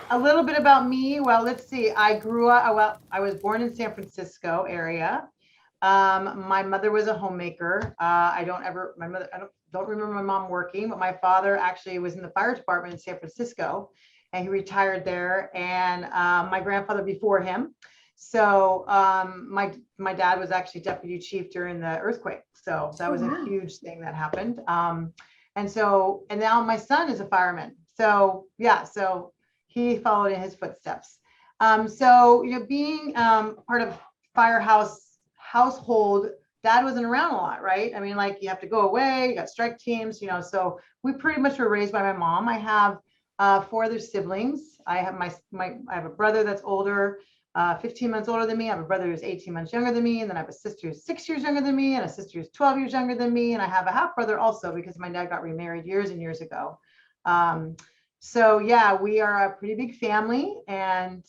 A little bit about me. Well, let's see. I grew up, well, I was born in San Francisco area. My mother was a homemaker. I don't ever, my mother, I don't remember my mom working, but my father actually was in the fire department in San Francisco and he retired there. And my grandfather before him. So my dad was actually deputy chief during the earthquake. So that Oh, was a wow. huge thing that happened. And now my son is a fireman. So yeah, so he followed in his footsteps. Being part of firehouse household, dad wasn't around a lot, right? I mean, like you have to go away, you got strike teams, so we pretty much were raised by my mom. I have four other siblings. I have I have a brother that's older, 15 months older than me. I have a brother who's 18 months younger than me. And then I have a sister who's 6 years younger than me and a sister who's 12 years younger than me. And I have a half brother also because my dad got remarried years and years ago. Um, so yeah, we are a pretty big family. And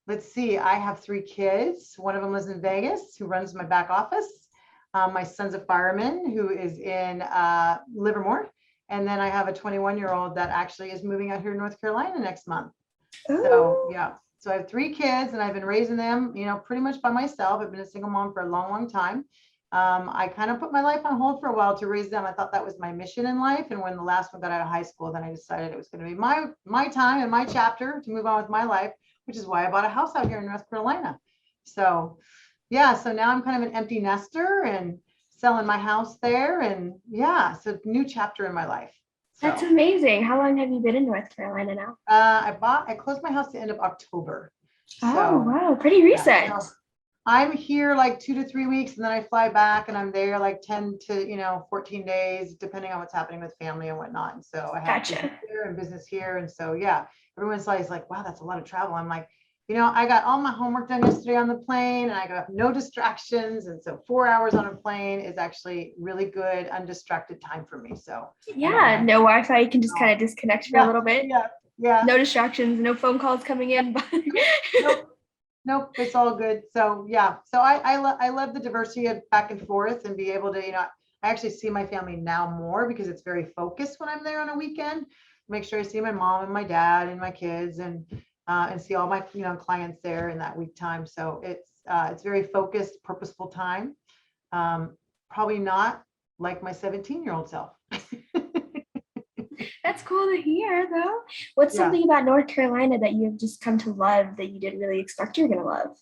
let's see, I have three kids. One of them lives in Vegas, who runs my back office. My son's a fireman who is in Livermore. And then I have a 21-year-old that actually is moving out here to North Carolina next month. So Oh, yeah, so I have three kids and I've been raising them, pretty much by myself. I've been a single mom for a long, long time. I kind of put my life on hold for a while to raise them. I thought that was my mission in life. And when the last one got out of high school, then I decided it was going to be my time and my chapter to move on with my life, which is why I bought a house out here in North Carolina. So yeah, so now I'm kind of an empty nester and selling my house there. And yeah, so new chapter in my life. that's So amazing. How long have you been in North Carolina now? I closed my house the end of October. Oh, So wow. Pretty yeah, recent. so I'm here like 2 to 3 weeks and then I fly back and I'm there like 10 to, 14 days, depending on what's happening with family and whatnot. And so I have business Gotcha. here and business here. And so, yeah, everyone's like, wow, that's a lot of travel. I'm like, I got all my homework done yesterday on the plane and I got no distractions. And so 4 hours on a plane is actually really good, undistracted time for me. So I don't Yeah, mind. no Wi-Fi. You can just kind Oh, of disconnect for a yeah, little bit. yeah, yeah. No distractions, no phone calls coming in. But Nope. Nope, it's all good. So yeah, so I love the diversity of back and forth and be able to, I actually see my family now more because it's very focused when I'm there on a weekend. Make sure I see my mom and my dad and my kids and see all my clients there in that week time. So it's very focused, purposeful time. Probably not like my 17-year-old self. that's cool to hear, though. What's Yeah. something about North Carolina that you've just come to love that you didn't really expect you're gonna love?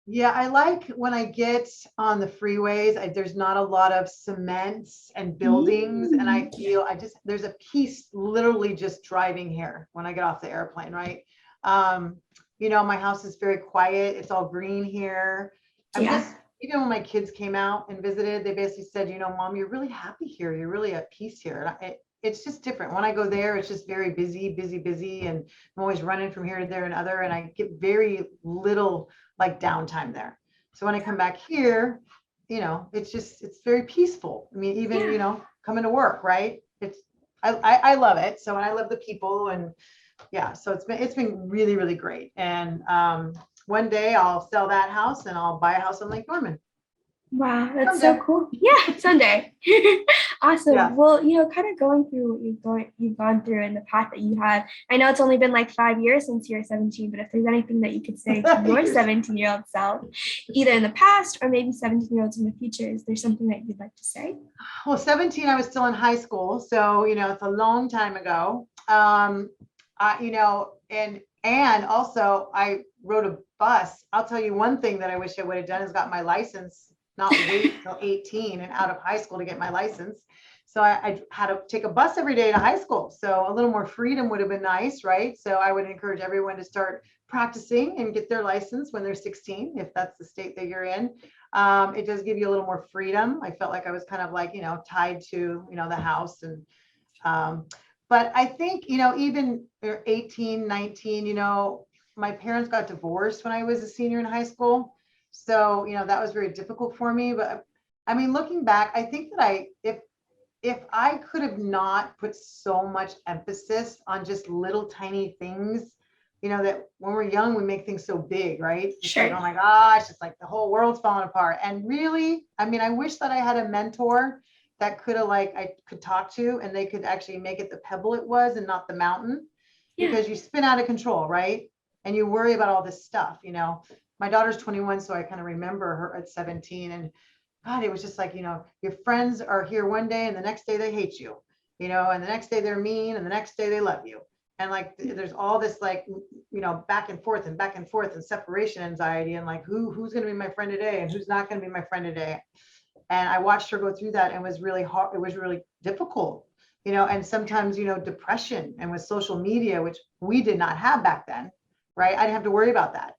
Yeah, I like when I get on the freeways, there's not a lot of cement and buildings. And I Mm. feel there's a peace literally just driving here when I get off the airplane, right? Um, my house is very quiet. It's all green here. I'm Yeah, just, even when my kids came out and visited, they basically said, Mom, you're really happy here. You're really at peace here. And it's just different. When I go there, it's just very busy, busy, busy. And I'm always running from here to there and other. And I get very little like downtime there. So when I come back here, it's very peaceful. I mean, even, yeah. coming to work, right? I love it. So, and I love the people and yeah, so it's been really, really great. And one day I'll sell that house and I'll buy a house on Lake Norman Wow, that's so someday. cool. Yeah, Sunday. Yeah. Awesome. Well, kind of going through what you've gone through and the path that you had. I know it's only been like 5 years since you're 17, but if there's anything that you could say to your 17-year-old self, either in the past or maybe 17-year-olds in the future, is there something that you'd like to say? Well, 17, I was still in high school. So, it's a long time ago. And also I rode a bus. I'll tell you one thing that I wish I would have done is got my license, not wait till 18 and out of high school to get my license. So I had to take a bus every day to high school. So a little more freedom would have been nice, right? So I would encourage everyone to start practicing and get their license when they're 16, if that's the state that you're in. It does give you a little more freedom. I felt like I was kind of like, tied to, the house and um, but I think, even 18, 19, my parents got divorced when I was a senior in high school. So, that was very difficult for me. But I mean, looking back, I think that if I could have not put so much emphasis on just little tiny things, that when we're young, we make things so big, right? It's like, Sure. oh my gosh, it's like the whole world's falling apart. And really, I mean, I wish that I had a mentor that could have I could talk to and they could actually make it the pebble it was and not the mountain. Yeah. because you spin out of control, right? And you worry about all this stuff, you know. My daughter's 21, so I kind of remember her at 17. And God, it was just like, you know, your friends are here one day and the next day they hate you, you know, and the next day they're mean and the next day they love you. And like there's all this like, you know, back and forth and separation anxiety and like who's going to be my friend today and who's not going to be my friend today. And I watched her go through that and it was really hard. It was really difficult, you know, and sometimes, you know, depression and with social media, which we did not have back then, right? I didn't have to worry about that.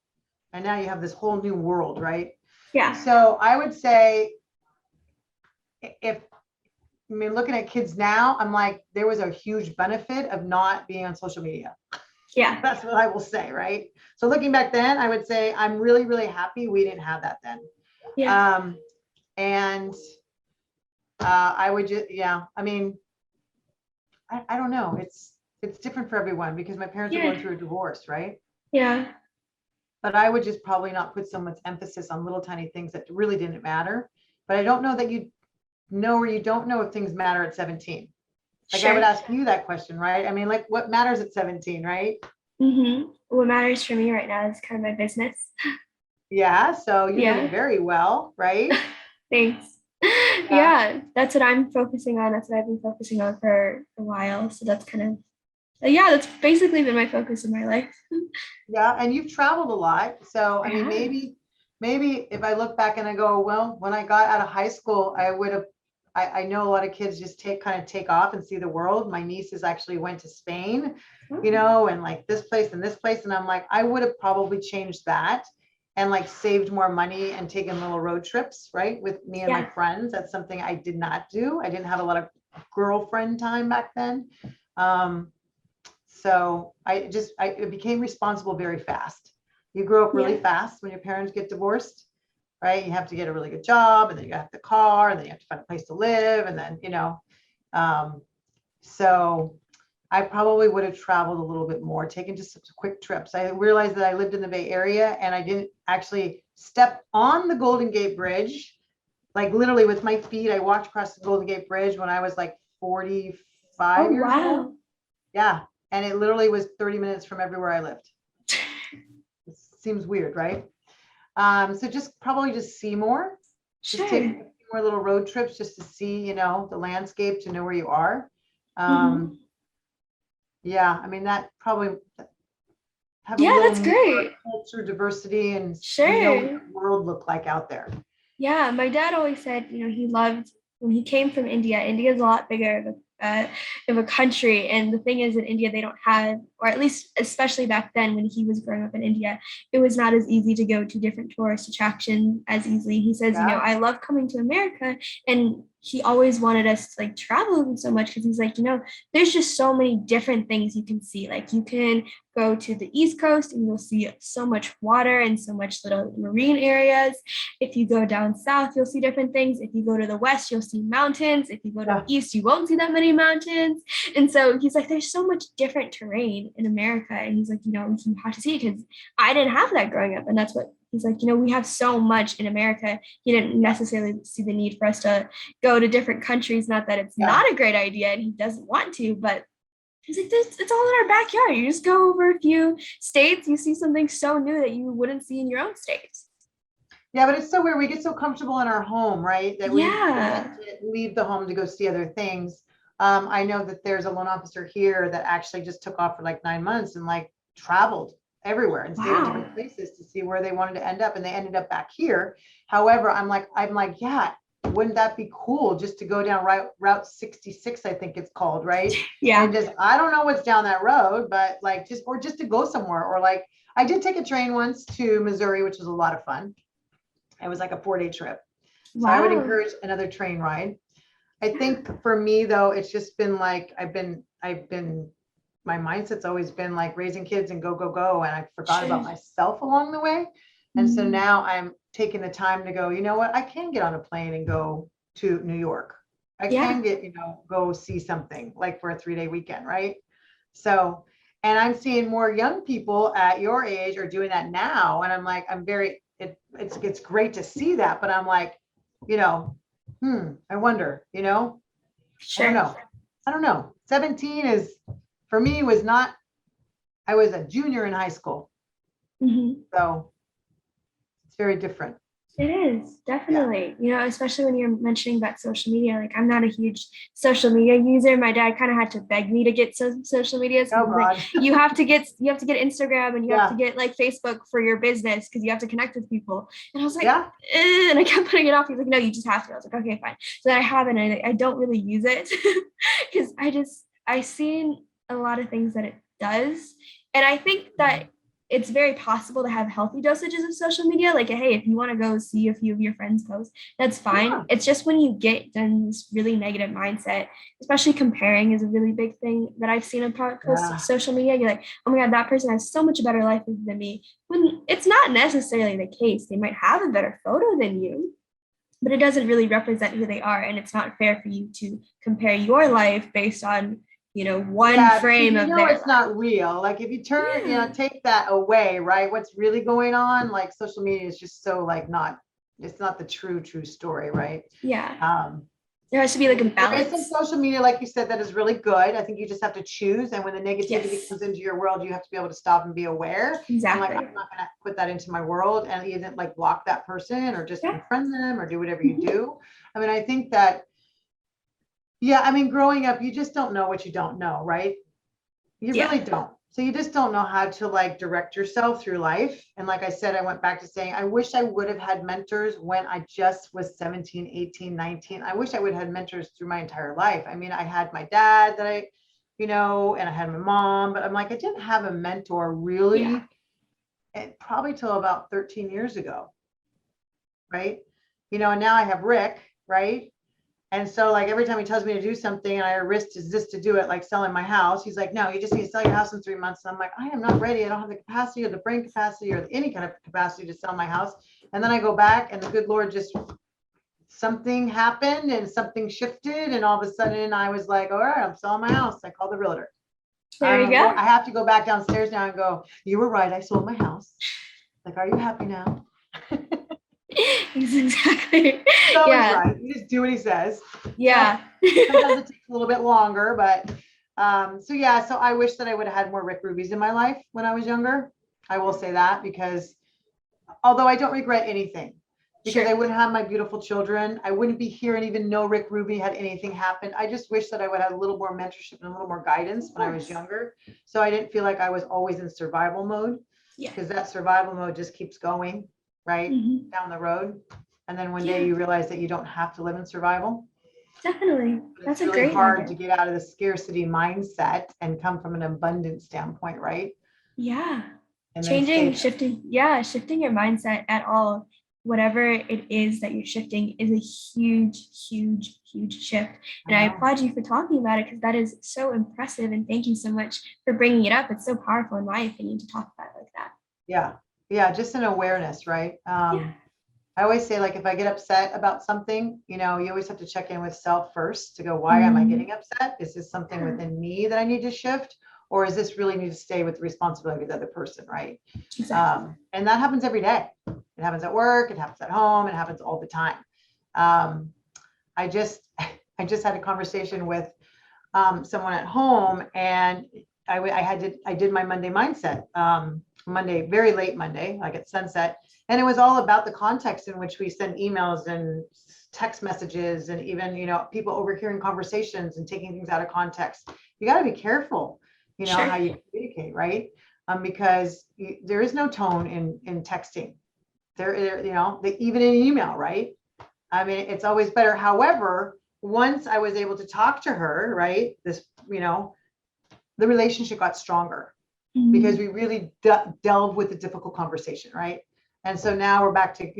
And now you have this whole new world, right? Yeah. So I would say if, I mean, looking at kids now, I'm like, there was a huge benefit of not being on social media. Yeah. That's what I will say, right? So looking back then, I would say I'm really, really happy we didn't have that then. Yeah. And I would just, yeah, I mean, I don't know. It's different for everyone because my parents are Yeah. going through a divorce, right? Yeah. But I would just probably not put so much emphasis on little tiny things that really didn't matter. But I don't know that you know or you don't know if things matter at 17. Like I would Sure. ask you that question, right? I mean, like what matters at 17, right? What matters for me right now is kind of my business. Yeah, so you're doing Yeah. very well, right? Thanks. Yeah. Yeah, that's what I'm focusing on. That's what I've been focusing on for a while. So that's kind of, yeah, that's basically been my focus in my life. Yeah, and you've traveled a lot. So, I mean, Yeah. maybe if I look back and I go, well, when I got out of high school, I would have, I know a lot of kids just kind of take off and see the world. My nieces actually went to Spain, you know, and like this place and this place. And I'm like, I would have probably changed that and like saved more money and taken little road trips, right? With me and my Yeah. friends. That's something I did not do. I didn't have a lot of girlfriend time back then. So I became responsible very fast. You grow up really Yeah. fast when your parents get divorced, right? You have to get a really good job and then you have the car and then you have to find a place to live. And then, you know, um, so I probably would have traveled a little bit more, taken just some quick trips. I realized that I lived in the Bay Area and I didn't actually step on the Golden Gate Bridge. Like literally with my feet, I walked across the Golden Gate Bridge when I was like Oh, 45 years old. wow. Yeah. And it literally was 30 minutes from everywhere I lived. It seems weird, right? So just probably just see more, just take Sure. more little road trips just to see, you know, the landscape, to know where you are. hmm Yeah, I mean, that probably have a Yeah, little that's more great. culture diversity and we know what Sure. the world look like out there. Yeah, my dad always said, he loved when he came from India. India's a lot bigger of a country, and the thing is, in India they don't have, or at least especially back then when he was growing up in India, it was not as easy to go to different tourist attractions as easily. He says, Yeah, I love coming to America, and he always wanted us to like travel so much because he's like, there's just so many different things you can see. Like you can go to the East Coast and you'll see so much water and so much little marine areas. If you go down south, you'll see different things. If you go to the west, you'll see mountains. If you go to the yeah, east, you won't see that many mountains. And so he's like, there's so much different terrain in America. And he's like, you have to see it because I didn't have that growing up. And that's what he's like, we have so much in America. He didn't yeah, necessarily see the need for us to go to different countries. Not that it's yeah. not a great idea and he doesn't want to, but he's like, it's all in our backyard. You just go over a few states, you see something so new that you wouldn't see in your own states. Yeah, but it's so weird. We get so comfortable in our home, right? That we forget Yeah. to leave the home to go see other things. I know that there's a loan officer here that actually just took off for like 9 months and like traveled everywhere and stayed in Wow. different places to see where they wanted to end up. And they ended up back here. However, I'm like, yeah, wouldn't that be cool just to go down Route 66, I think it's called, right? And Yeah. just, I don't know what's down that road, but like just to go somewhere or like, I did take a train once to Missouri, which was a lot of fun. It was like a 4-day trip. So I would Wow. encourage another train ride. I think for me though, it's just been like I've been my mindset's always been like raising kids and go, go, go. And I forgot about Sure. myself along the way. And so Mm. now I'm taking the time to go, you know what, I can get on a plane and go to New York. I Yeah. can get, go see something like for a 3-day weekend, right? So, and I'm seeing more young people at your age are doing that now. And I'm like, it's great to see that, but I'm like, you know, I wonder, I don't Sure. know. I don't know. 17 is for me was not I was a junior in high school. Mhm. So it's very different. It is definitely, especially when you're mentioning about social media. Like, I'm not a huge social media user. My dad kind of had to beg me to get some social media. So Oh he's like, God. you have to get Instagram, and you have to Yeah. get like Facebook for your business because you have to connect with people. And I was like, Yeah. and I kept putting it off. He's like, no, you just have to. I was like, okay, fine. So then I haven't. I don't really use it because I've seen a lot of things that it does, and I think that it's very possible to have healthy dosages of social media. Like, hey, if you want to go see a few of your friends post, that's fine. Yeah. It's just when you get in this really negative mindset, especially comparing is a really big thing that I've seen across Yeah. social media. You're like, oh my God, that person has so much better life than me. When it's not necessarily the case. They might have a better photo than you, but it doesn't really represent who they are. And it's not fair for you to compare your life based on, one Yeah, because frame of their it's life. not real. Like if you turn, Yeah. take that away, right? What's really going on? Like social media is just so like not, it's not the true story, right? Yeah. Um, There has to be like a there is some balance. social media, like you said, that is really good. I think you just have to choose. And when the negativity Yes, comes into your world, you have to be able to stop and be aware. And like, exactly. I'm not gonna put that into my world and either like block that person or just Yeah. unfriend them or do whatever you Mhm. do. I mean, I think that, yeah, I mean, growing up, you just don't know what you don't know, right? You Yeah. really don't. So you just don't know how to like direct yourself through life. And like I said, I went back to saying, I wish I would have had mentors when I just was 17, 18, 19. I wish I would have had mentors through my entire life. I mean, I had my dad that and I had my mom, but I'm like, I didn't have a mentor Yeah. really, and probably till about 13 years ago, right? And now I have Rick, right? And so like every time he tells me to do something and I risk is this to do it, like selling my house, he's like, no, you just need to sell your house in 3 months. And I'm like, I am not ready. I don't have the capacity or the brain capacity or any kind of capacity to sell my house. And then I go back and the good Lord just something happened and something shifted. And all of a sudden I was like, all right, I'm selling my house. I called the realtor. There you go. I have to go back downstairs now and go, you were right. I sold my house. Like, are you happy now? Exactly. He's always Yeah. right. You just do what he says. Yeah. Sometimes it takes a little bit longer, but so I wish that I would have had more Rick Rubies in my life when I was younger. I will say that because although I don't regret anything, because Sure. I wouldn't have my beautiful children, I wouldn't be here and even know Rick Ruby had anything happened. I just wish that I would have a little more mentorship and a little more guidance when I was younger. So I didn't feel like I was always in survival mode, Yeah. because that survival mode just keeps going right Mhm. down the road. And then one day Yeah, you realize that you don't have to live in survival. definitely. But That's it's a really great hard to nugget. get out of the scarcity mindset and come from an abundant standpoint, right? Yeah. And then stay Changing, there. shifting your mindset at all, whatever it is that you're shifting, is a huge, huge, huge shift. I And I know. applaud you for talking about it because that is so impressive. And thank you so much for bringing it up. It's so powerful, in my opinion, to talk about it like that. Yeah. Yeah. Just an awareness, right? Yeah. I always say, like, if I get upset about something, you always have to check in with self first to go, why am I Mhm. getting upset? Is this something Yeah, within me that I need to shift? Or is this really need to stay with the responsibility of the other person, right? exactly. And that happens every day. It happens at work, it happens at home, it happens all the time. Um, I just I just had a conversation with someone at home, and I did my Monday mindset, Monday, very late Monday, like at sunset, and it was all about the context in which we send emails and text messages, and even people overhearing conversations and taking things out of context. You got to be careful, Sure. how you communicate, right? Because there is no tone in texting. Even in email, right? I mean, it's always better. However, once I was able to talk to her, right, the relationship got stronger because Mhm. we really delve with the difficult conversation, right? And so now we're back to,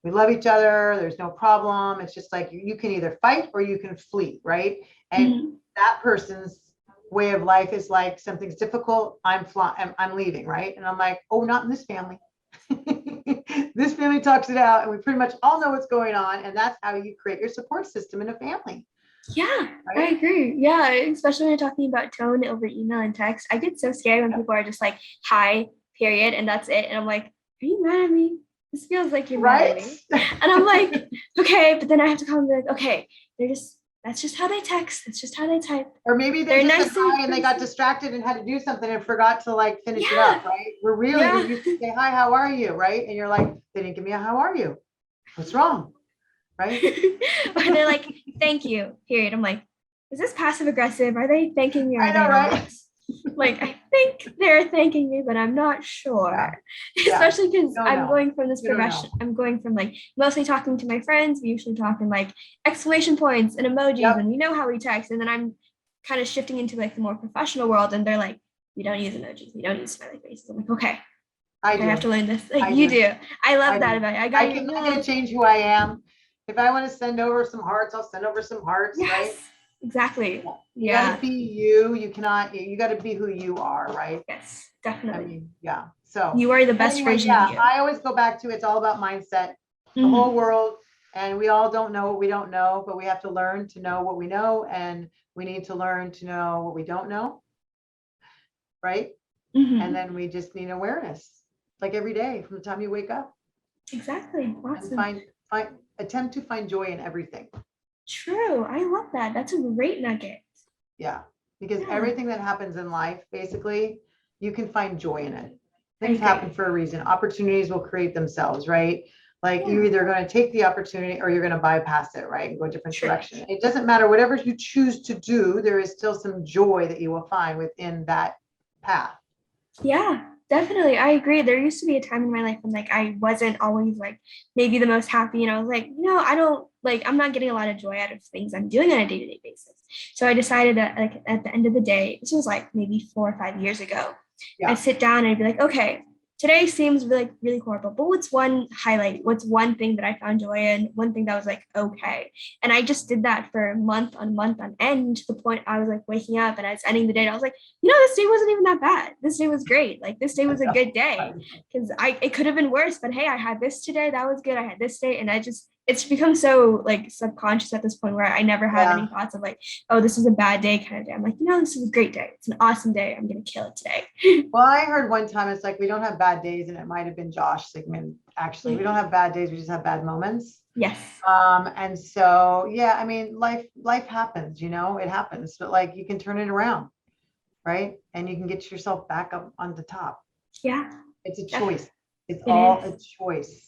we love each other. There's no problem. It's just like you can either fight or you can flee, right? And Mhm. that person's way of life is like, something's difficult, I'm leaving, right? And I'm like, oh, not in this family. This family talks it out, and we pretty much all know what's going on, and that's how you create your support system in a family, Yeah, I right? agree. Yeah, especially when you're talking about tone over email and text. I get so scared when people are just like, hi, period, and that's it. And I'm like, are you mad at me? This feels like you're mad at Right. me. And I'm like, okay, but then I have to call and be like, okay, they're just that's just how they text. That's just how they type. Or maybe they They're just nice said hi in and they got person. distracted and had to do something and forgot to like finish it Yeah. up, right? We Yeah. used to say, hi, how are you? Right? And you're like, they didn't give me a how are you? What's wrong? Right? Or they're like, thank you, period. I'm like, is this passive aggressive? Are they thanking me or I are know, they right? not? Like, I think they're thanking me, but I'm not sure. Yeah. Especially because Don't I'm know. going from this You don't know. profession. I'm going from like mostly talking to my friends. We usually talk in like exclamation points and emojis, Yep. and you know how we text. And then I'm kind of shifting into like the more professional world, and they're like, we don't use emojis, we don't use smiley faces. I'm like, okay, I I have to do. learn this. Like I you do. do. I love I that do. about you. I I got can, your I'm gonna change who I am. If I want to send over some hearts, I'll send over some hearts, right? Yes, exactly. You Yeah. gotta be you. You cannot, you gotta be who you are, right? Yes, I definitely. mean, yeah. So You are the best anyway, version yeah, of you. I always go back to it's all about mindset, the Mhm. whole world, and we all don't know what we don't know, but we have to learn to know what we know, and we need to learn to know what we don't know, right? Mhm. And then we just need awareness, like every day from the time you wake up, Exactly. and Awesome. attempt to find joy in everything. True. I love that. That's a great nugget. Yeah, because Yeah. everything that happens in life, basically, you can find joy in it. I Things agree. happen for a reason. Opportunities will create themselves, right? Like Yeah. you're either going to take the opportunity or you're going to bypass it, right? And go a different True. direction. It doesn't matter, whatever you choose to do, there is still some joy that you will find within that path. Yeah, definitely. I agree. There used to be a time in my life when like I wasn't always like maybe the most happy, and I was like, I don't like I'm not getting a lot of joy out of things I'm doing on a day-to-day basis. So I decided that like at the end of the day, this was like maybe 4 or 5 years ago, Yeah. I'd sit down and I'd be like, okay, today seems really, really horrible, but what's one highlight? What's one thing that I found joy in? One thing that was like, okay. And I just did that for month on end to the point I was like waking up and I was ending the day. And I was like, this day wasn't even that bad. This day was great. Like this day was a good day because it could have been worse, but hey, I had this today. That was good. I had this day. And it's become so like subconscious at this point where I never have any thoughts of like, oh, this is a bad day kind of day. I'm like, this is a great day. It's an awesome day. I'm going to kill it today. Well, I heard one time it's like we don't have bad days, and it might have been Josh Sigmund. Actually, we don't have bad days, we just have bad moments. Yes. And so yeah, I mean, life happens, it happens, but like you can turn it around, right? And you can get yourself back up on the top. Yeah. It's a choice. It's It all is. a choice.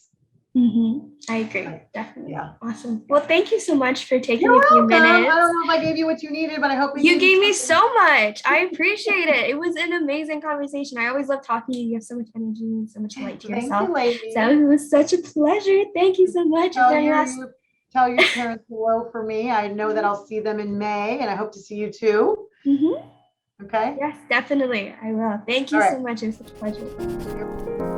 I agree. Definitely. Yeah. Awesome. Well, thank you so much for taking You're a few welcome. minutes. I don't know if I gave you what you needed, but I hope You gave me something. so much. I appreciate it. It was an amazing conversation. I always love talking to you. You have so much energy and so much light to Thank yourself. you, lady. So it was such a pleasure. Thank you so much. Tell your parents hello for me. I know that I'll see them in May, and I hope to see you too. Okay. Yes, definitely. I will. Thank you so much. It was such a pleasure.